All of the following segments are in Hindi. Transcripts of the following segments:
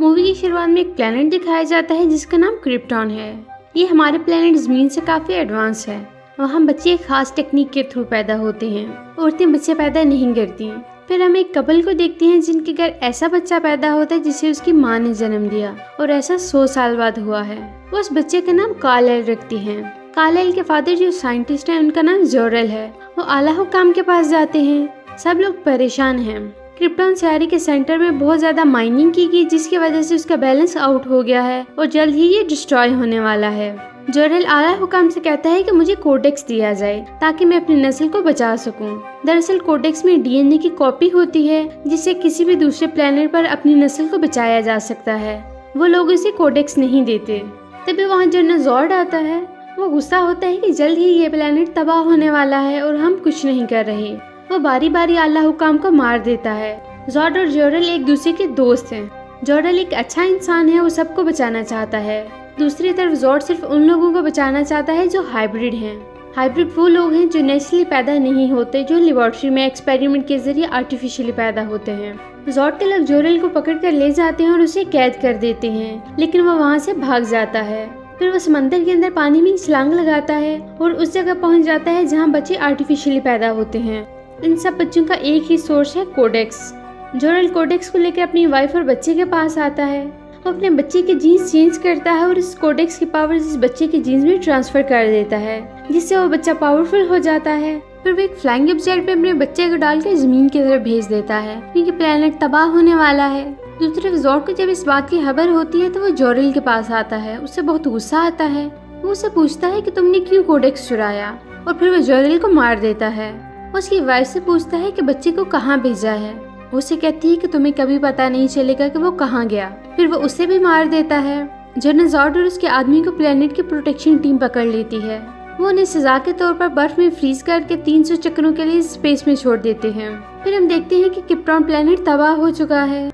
मूवी की शुरुआत में एक प्लेनेट दिखाया जाता है जिसका नाम क्रिप्टॉन है। ये हमारे प्लेनेट ज़मीन से काफ़ी एडवांस है। वहाँ बच्चे एक खास टेक्निक के थ्रू पैदा होते हैं। औरतें बच्चे पैदा नहीं करती। फिर हम एक कपल को देखते हैं जिनके घर ऐसा बच्चा पैदा होता है जिसे उसकी माँ ने जन्म दिया और ऐसा 100 साल बाद हुआ है। वो उस बच्चे का नाम कार्लाइल रखती हैं। कार्लाइल के फादर जो साइंटिस्ट हैं उनका नाम जोरेल है। वो आला हुकाम के पास जाते हैं। सब लोग परेशान हैं। क्रिप्टॉन सियारी के सेंटर में बहुत ज्यादा माइनिंग की गई जिसकी वजह से उसका बैलेंस आउट हो गया है और जल्द ही ये डिस्ट्रॉय होने वाला है। जोरेल आला हुकाम से कहता है कि मुझे कोडेक्स दिया जाए ताकि मैं अपनी नस्ल को बचा सकूं। दरअसल कोडेक्स में डीएनए की कॉपी होती है जिससे किसी भी दूसरे प्लेनेट पर अपनी नस्ल को बचाया जा सकता है। वो लोग इसे कोडेक्स नहीं देते। तभी वहाँ जनरल जॉर्ड आता है। वो गुस्सा होता है कि जल्द ही ये प्लेनेट तबाह होने वाला है और हम कुछ नहीं कर रहे। वो बारी बारी आला हुकाम को मार देता है। जॉर्ड और जोरेल एक दूसरे के दोस्त हैं। जोरेल एक अच्छा इंसान है, वो सबको बचाना चाहता है। दूसरी तरफ जॉर्ड सिर्फ उन लोगों को बचाना चाहता है जो हाइब्रिड हैं। हाइब्रिड वो लोग हैं जो नेचुरली पैदा नहीं होते, जो लेबोरेटरी में एक्सपेरिमेंट के जरिए आर्टिफिशियली पैदा होते हैं। जॉर्ड के लोग जोरेल को पकड़ कर ले जाते हैं और उसे कैद कर देते हैं, लेकिन वो वहाँ से भाग जाता है। फिर वो समंदर के अंदर पानी में छलांग लगाता है और उस जगह पहुँच जाता है जहाँ बच्चे आर्टिफिशियली पैदा होते हैं। इन सब बच्चों का एक ही सोर्स है कोडेक्स। जोरेल कोडेक्स को लेकर अपनी वाइफ और बच्चे के पास आता है। वो अपने बच्चे के जीन्स चेंज करता है और इस कोडेक्स की पावर इस बच्चे के जीन्स में ट्रांसफर कर देता है जिससे वो बच्चा पावरफुल हो जाता है। फिर वो एक फ्लाइंग ऑब्जेक्ट पे अपने बच्चे को डालकर जमीन की तरफ भेज देता है क्योंकि प्लेनेट तबाह होने वाला है। दूसरी तरफ जॉर्ड को जब इस बात की खबर होती है तो वो जोरेल के पास आता है। उससे बहुत गुस्सा आता है। वो उससे पूछता है कि तुमने क्यों कोडेक्स चुराया और फिर वो जोरेल को मार देता है। उसकी वाइफ से पूछता है कि बच्चे को कहाँ भेजा है। वो उसे कहती है कि तुम्हें कभी पता नहीं चलेगा कि वो कहाँ गया। फिर वो उसे भी मार देता है। जनरल जॉर्ड और उसके आदमी को प्लेनेट की प्रोटेक्शन टीम पकड़ लेती है। वो उन्हें सजा के तौर पर बर्फ में फ्रीज करके 300 चक्रों के लिए स्पेस में छोड़ देते हैं। फिर हम देखते हैं कि क्रिप्टॉन प्लेनेट तबाह हो चुका है।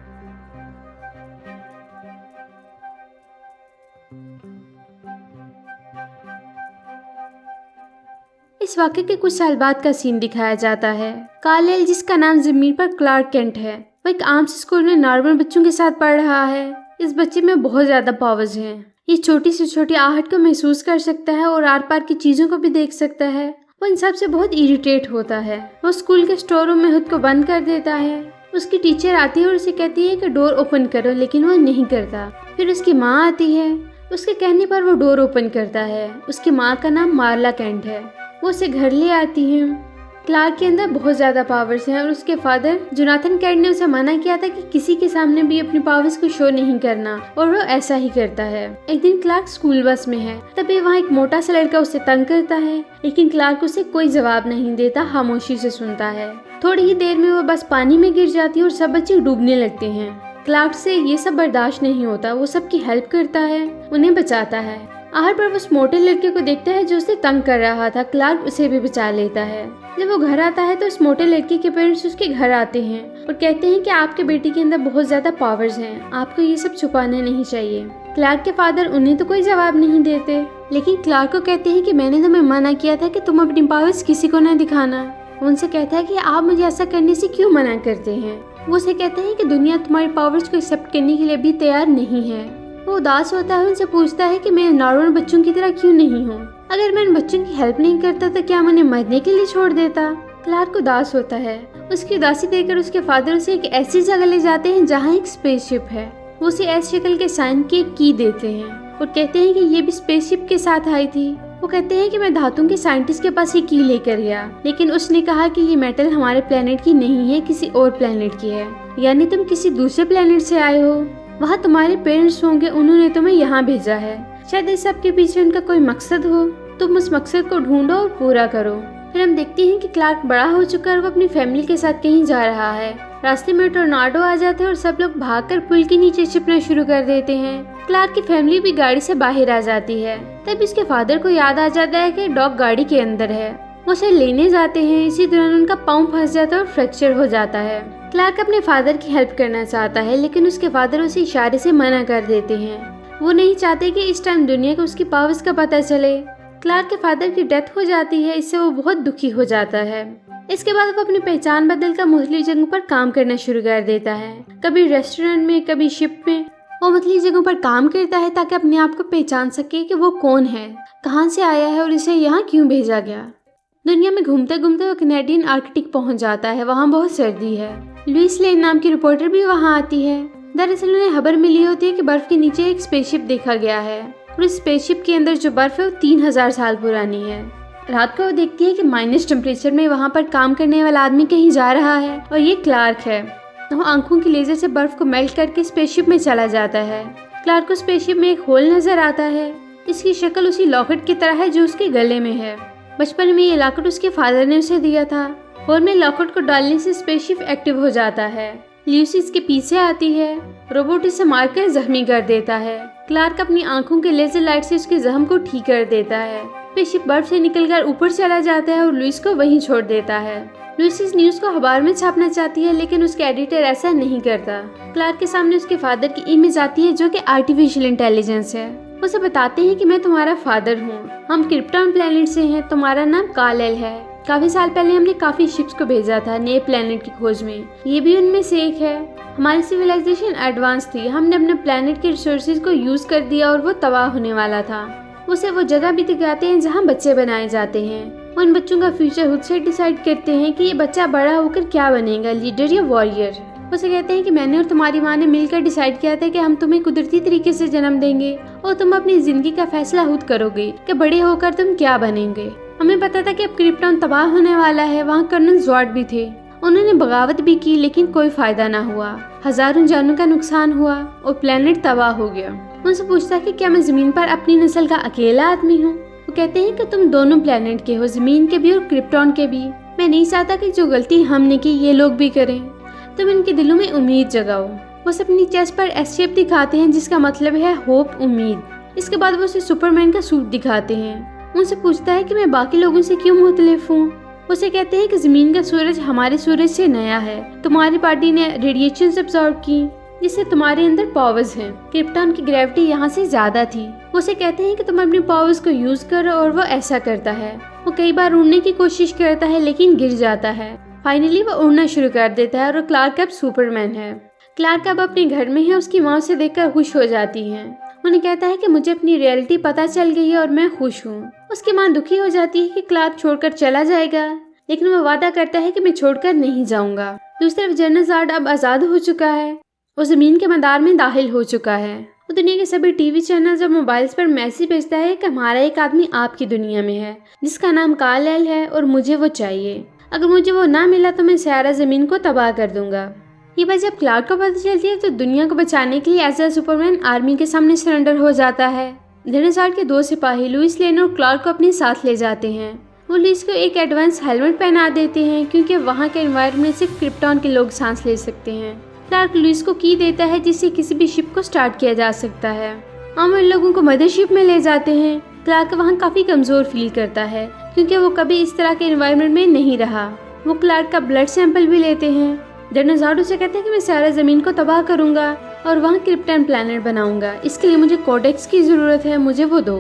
इस वाक़ये के कुछ साल बाद का सीन दिखाया जाता है। कार्लाइल, जिसका नाम जमीन पर क्लार्क केंट है, वो एक आम से स्कूल में नॉर्मल बच्चों के साथ पढ़ रहा है। इस बच्चे में बहुत ज्यादा पावर्स हैं। ये छोटी से छोटी आहट को महसूस कर सकता है और आर पार की चीजों को भी देख सकता है। वो इन सब से बहुत इरिटेट होता है। वो स्कूल के स्टोर रूम में खुद को बंद कर देता है। उसकी टीचर आती है और उसे कहती है कि डोर ओपन करो, लेकिन वो नहीं करता। फिर उसकी माँ आती है। उसके कहने पर वो डोर ओपन करता है। उसकी माँ का नाम मार्ला केंट है। वो उसे घर ले आती हैं। क्लार्क के अंदर बहुत ज़्यादा पावर्स हैं और उसके फादर जोनाथन केंट ने उसे मना किया था कि किसी के सामने भी अपनी पावर्स को शो नहीं करना, और वो ऐसा ही करता है। एक दिन क्लार्क स्कूल बस में है, तभी वहाँ एक मोटा सा लड़का उसे तंग करता है, लेकिन क्लार्क उसे कोई जवाब नहीं देता, खामोशी से सुनता है। थोड़ी ही देर में वो बस पानी में गिर जाती है और सब बच्चे डूबने लगते हैं। क्लार्क से ये सब बर्दाश्त नहीं होता। वो सबकी हेल्प करता है, उन्हें बचाता है। आहर पर उस मोटे लड़के को देखता है जो उसे तंग कर रहा था। क्लार्क उसे भी बचा लेता है। जब वो घर आता है तो उस मोटे लड़के के पेरेंट्स उसके घर आते हैं और कहते हैं कि आपके बेटी के अंदर बहुत ज्यादा पावर्स हैं, आपको ये सब छुपाना नहीं चाहिए। क्लार्क के फादर उन्हें तो कोई जवाब नहीं देते, लेकिन क्लार्क को कहते हैं कि मैंने तुम्हें मना किया था कि तुम अपनी पावर्स किसी को न दिखाना। उनसे कहता है कि आप मुझे ऐसा करने से क्यों मना करते हैं। वो उसे कहते हैं कि दुनिया तुम्हारी पावर्स को एक्सेप्ट करने के लिए भी तैयार नहीं है। वो उदास होता है, उनसे पूछता है कि मैं नॉर्मल बच्चों की तरह क्यों नहीं हूँ। अगर मैं इन बच्चों की हेल्प नहीं करता तो क्या मैंने मरने के लिए छोड़ देता। क्लार्क उदास होता है। उसकी उदासी देखकर उसके फादर उसे एक ऐसी जगह ले जाते हैं जहाँ एक स्पेसशिप है। वो उसे एस शक्ल के साइन की एक की देते हैं और कहते हैं कि ये भी स्पेसशिप के साथ आई थी। वो कहते हैं कि मैं धातु के साइंटिस्ट के पास ये की लेकर गया, लेकिन उसने कहा कि ये मेटल हमारे प्लेनेट की नहीं है, किसी और प्लेनेट की है। यानी तुम किसी दूसरे प्लेनेट से आए हो। वहाँ तुम्हारे पेरेंट्स होंगे, उन्होंने तुम्हें यहाँ भेजा है। शायद इस सब के पीछे उनका कोई मकसद हो। तुम उस मकसद को ढूंढो और पूरा करो। फिर हम देखते हैं कि क्लार्क बड़ा हो चुका है और वो अपनी फैमिली के साथ कहीं जा रहा है। रास्ते में टोर्नाडो आ जाते हैं और सब लोग भागकर पुल के नीचे छिपना शुरू कर देते हैं। क्लार्क की फैमिली भी गाड़ी से बाहर आ जाती है। तब उसके फादर को याद आ जाता है कि डॉग गाड़ी के अंदर है। वो उसे लेने जाते हैं। इसी दौरान उनका पाँव फंस जाता है और फ्रैक्चर हो जाता है। क्लार्क अपने फादर की हेल्प करना चाहता है, लेकिन उसके फादर उसे इशारे से मना कर देते हैं। वो नहीं चाहते कि इस टाइम दुनिया को उसकी पावर्स का पता चले। क्लार्क के फादर की डेथ हो जाती है, इससे वो बहुत दुखी हो जाता है। इसके बाद वो अपनी पहचान बदलकर मुख्तलिफ जगहों पर काम करना शुरू कर देता है, कभी रेस्टोरेंट में, कभी शिप में। वो मुख्तलिफ जगहों पर काम करता है ताकि अपने आप को पहचान सके कि वो कौन है, कहाँ से आया है और इसे यहाँ क्यों भेजा गया। दुनिया में घूमते घूमते वो कैनेडियन आर्कटिक पहुंच जाता है। वहाँ बहुत सर्दी है। लुइस लेन नाम की रिपोर्टर भी वहाँ आती है। दरअसल उन्हें खबर मिली होती है कि बर्फ के नीचे एक स्पेसशिप देखा गया है और इस स्पेसशिप के अंदर जो बर्फ है वो 3000 साल पुरानी है। रात को वो देखती है कि माइनस टेम्परेचर में वहाँ पर काम करने वाला आदमी कहीं जा रहा है और ये क्लार्क है। वो आंखों की लेजर से बर्फ को मेल्ट करके स्पेसशिप में चला जाता है। क्लार्क को स्पेसशिप में एक होल नजर आता है। इसकी शक्ल उसी लॉकेट की तरह है जो उसके गले में है। बचपन में ये लॉकेट उसके फादर ने उसे दिया था। होल में लॉकेट को डालने से स्पेसशिप एक्टिव हो जाता है। ल्यूसी इसके पीछे आती है। रोबोट इसे मारकर जख्मी कर देता है। क्लार्क अपनी आंखों के लेजर लाइट से उसके जख्म को ठीक कर देता है। स्पेसशिप बर्फ से निकलकर ऊपर चला जाता है और लुइस को वहीं छोड़ देता है। लुइस इस न्यूज को अखबार में छापना चाहती है लेकिन उसके एडिटर ऐसा नहीं करता। क्लार्क के सामने उसके फादर की इमेज आती है जो कि आर्टिफिशियल इंटेलिजेंस है। उसे बताते हैं कि मैं तुम्हारा फादर हूँ, हम क्रिप्टॉन प्लेनेट से हैं, तुम्हारा नाम काल-एल है। काफी साल पहले हमने काफी शिप्स को भेजा था नए प्लेनेट की खोज में, ये भी उनमें से एक है। हमारी सिविलाइजेशन एडवांस थी, हमने अपने प्लेनेट के रिसोर्सेज को यूज कर दिया और वो तबाह होने वाला था। उसे वो जगह भी दिखाते हैं जहाँ बच्चे बनाए जाते हैं। उन बच्चों का फ्यूचर खुद से डिसाइड करते हैं कि ये बच्चा बड़ा होकर क्या बनेगा, लीडर या वॉरियर। उसे कहते हैं कि मैंने और तुम्हारी माँ ने मिलकर डिसाइड किया था कि हम तुम्हें कुदरती तरीके से जन्म देंगे और तुम अपनी जिंदगी का फैसला खुद करोगे कि बड़े होकर तुम क्या बनेंगे। हमें पता था कि अब क्रिप्टॉन तबाह होने वाला है। वहाँ कर्नल जॉर्ड भी थे, उन्होंने बगावत भी की लेकिन कोई फायदा ना हुआ। हजारों जानों का नुकसान हुआ और प्लेनेट तबाह हो गया। उनसे पूछता है कि क्या मैं जमीन पर अपनी नस्ल का अकेला आदमी हूँ। वो कहते हैं कि तुम दोनों प्लेनेट के हो, जमीन के भी और क्रिप्टॉन के भी। मैं नहीं चाहता कि जो गलती हमने की ये लोग भी करें। तुम इनके दिलों में उम्मीद जगाओ। वो अपनी चेस्ट पर एस शेप दिखाते हैं जिसका मतलब है होप, उम्मीद। इसके बाद वो उसे सुपरमैन का सूट दिखाते हैं। उनसे पूछता है कि मैं बाकी लोगों से क्यों मुख्तलिफ हूँ। उसे कहते हैं कि जमीन का सूरज हमारे सूरज से नया है, तुम्हारी पार्टी ने रेडिएशन अब्सॉर्ब की जिससे तुम्हारे अंदर पावर्स हैं। क्रिप्टॉन की ग्रेविटी यहाँ से ज्यादा थी। उसे कहते हैं कि तुम अपने पावर्स को यूज करो और वो ऐसा करता है। वो कई बार उड़ने की कोशिश करता है लेकिन गिर जाता है। फाइनली वो उड़ना शुरू कर देता है और क्लार्क अब सुपरमैन है। क्लार्क अब अपने घर में है। उसकी माँ उसे देखकर खुश हो जाती है। उन्हें कहता है कि मुझे अपनी रियलिटी पता चल गई है और मैं खुश हूँ। उसकी माँ दुखी हो जाती है कि क्लार्क छोड़कर चला जाएगा लेकिन वो वादा करता है कि मैं छोड़कर नहीं जाऊंगा। दूसरी तरफ जनरल जॉर्ड अब आज़ाद हो चुका है। वो जमीन के मदार में दाखिल हो चुका है। वो दुनिया के सभी टीवी चैनल और मोबाइल्स पर मैसेज भेजता है कि हमारा एक आदमी आपकी दुनिया में है जिसका नाम काल-एल है और मुझे वो चाहिए। अगर मुझे वो ना मिला तो मैं सारा जमीन को तबाह कर दूंगा। ये बात जब क्लार्क को पता चलती है तो दुनिया को बचाने के लिए एज ए सुपरमैन आर्मी के सामने सरेंडर हो जाता है। जनरल जॉर्ड के 2 सिपाही लुइस लेन और क्लार्क को अपने साथ ले जाते हैं। वो लुइस को एक एडवांस हेलमेट पहना देते हैं क्योंकि वहाँ के एनवायरनमेंट सिर्फ क्रिप्टॉन के लोग सांस ले सकते हैं। क्लार्क लुइस को की देता है जिससे किसी भी शिप को स्टार्ट किया जा सकता है। हम उन लोगों को मदरशिप में ले जाते हैं। क्लार्क वहाँ काफी कमजोर फील करता है क्योंकि वो कभी इस तरह के एनवायरनमेंट में नहीं रहा। वो क्लार्क का ब्लड सैंपल भी लेते हैं। जनरल जॉर्ड उसे कहते हैं कि मैं सारा जमीन को तबाह करूंगा और वहाँ क्रिप्टन प्लेनेट बनाऊंगा। इसके लिए मुझे कोडेक्स की जरूरत है, मुझे वो दो।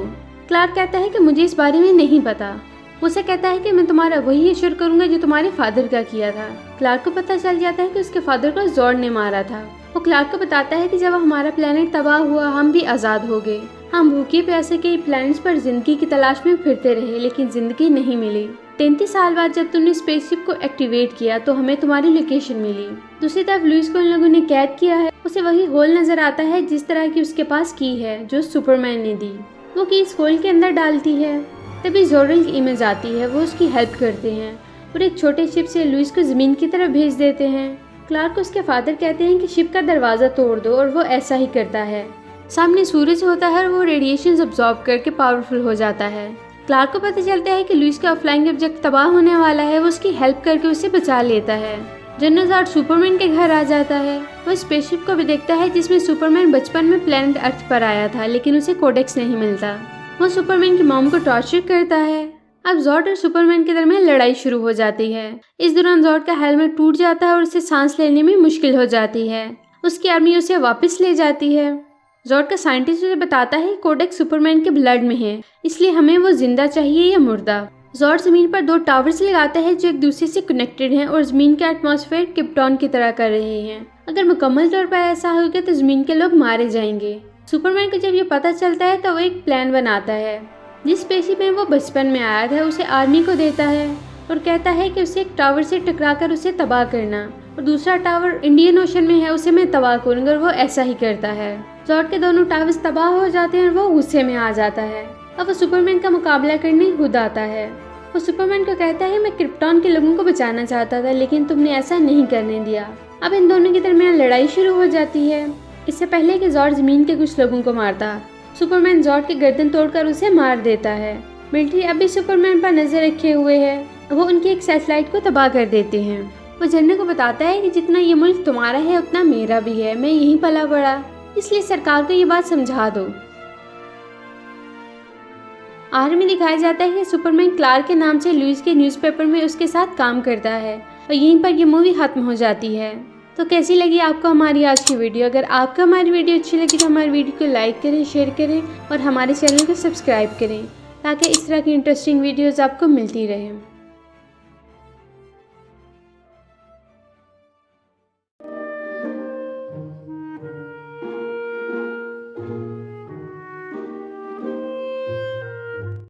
क्लार्क कहता है कि मुझे इस बारे में नहीं पता। उसे कहता है कि मैं तुम्हारा वही एश्योर करूंगा जो तुम्हारे फादर का किया था। क्लार्क को पता चल जाता है कि उसके फादर को जॉर्ड ने मारा था। वो क्लार्क को बताता है कि जब हमारा प्लेनेट तबाह हुआ हम भी आज़ाद हो गए। हम भूखे प्यासे कई प्लैनेट्स पर जिंदगी की तलाश में फिरते रहे लेकिन जिंदगी नहीं मिली। 33 साल बाद जब तुमने स्पेसशिप को एक्टिवेट किया तो हमें तुम्हारी लोकेशन मिली। दूसरी तरफ लुइस को इन लोगों ने कैद किया है। उसे वही होल नजर आता है जिस तरह की उसके पास की है जो सुपरमैन ने दी। वो की इस होल के अंदर डालती है। तभी जोरल की इमेज आती है। वो उसकी हेल्प करते हैं और एक छोटे शिप से लुइस को जमीन की तरफ भेज देते हैं। क्लार्क को उसके फादर कहते हैं कि शिप का दरवाजा तोड़ दो और वो ऐसा ही करता है। सामने सूरज होता है और वो रेडिएशन अब्सॉर्ब करके पावरफुल हो जाता है। क्लार्क को पता चलता है कि लुइस का फ्लाइंग ऑब्जेक्ट तबाह होने वाला है। वो उसकी हेल्प करके उसे बचा लेता है। जनरल जॉर्ड सुपरमैन के घर आ जाता है। वो स्पेसशिप को भी देखता है जिसमें सुपरमैन बचपन में प्लेनेट अर्थ पर आया था लेकिन उसे कोडेक्स नहीं मिलता। वो सुपरमैन की मॉम को टॉर्चर करता है। अब जॉर्ड और सुपरमैन के दरमियान लड़ाई शुरू हो जाती है। इस दौरान जॉर्ड का हेलमेट टूट जाता है और उसे सांस लेने में मुश्किल हो जाती है। उसकी आर्मी उसे वापस ले जाती है। जॉर्ड का साइंटिस्ट उसे बताता है कोडेक्स सुपरमैन के ब्लड में है, इसलिए हमें वो जिंदा चाहिए या मुर्दा। जॉर्ड जमीन पर 2 टावर्स लगाता है जो एक दूसरे से कनेक्टेड हैं और जमीन का एटमॉस्फेयर क्रिप्टॉन की तरह कर रहे हैं। अगर मुकम्मल तौर पर ऐसा होगा तो ज़मीन के लोग मारे जाएंगे। सुपरमैन को जब ये पता चलता है तो वो एक प्लान बनाता है। जिस स्पेसशिप में वो बचपन में आया था उसे आर्मी को देता है और कहता है कि उसे एक टावर से टकराकर उसे तबाह करना, और दूसरा टावर इंडियन ओशन में है, उसे मैं तबाह करूँगा, और वो ऐसा ही करता है। जॉर्ड के दोनों टावर्स तबाह हो जाते हैं और वो गुस्से में आ जाता है। अब वो सुपरमैन का मुकाबला करने खुद आता है। वो सुपरमैन को कहता है, मैं क्रिप्टॉन के लोगों को बचाना चाहता था लेकिन तुमने ऐसा नहीं करने दिया। अब इन दोनों के दरमियान लड़ाई शुरू हो जाती है। इससे पहले कि जॉर्ज ज़मीन के कुछ लोगों को मारता, सुपरमैन जॉर्ज की गर्दन तोड़कर उसे मार देता है। मिलिट्री अभी सुपरमैन पर नजर रखे हुए है। वो उनकी एक सैटेलाइट को तबाह कर देते हैं। वो जनरल को बताता है कि जितना ये मुल्क तुम्हारा है उतना मेरा भी है, मैं यहीं पला बड़ा, इसलिए सरकार को ये बात समझा दो। आखिर में दिखाया जाता है कि सुपरमैन क्लार्क के नाम से लुइस के न्यूज़पेपर में उसके साथ काम करता है, और यहीं पर ये मूवी खत्म हो जाती है। तो कैसी लगी आपको हमारी आज की वीडियो? अगर आपको हमारी वीडियो अच्छी लगी तो हमारी वीडियो को लाइक करें, शेयर करें और हमारे चैनल को सब्सक्राइब करें ताकि इस तरह की इंटरेस्टिंग वीडियोज़ आपको मिलती रहें।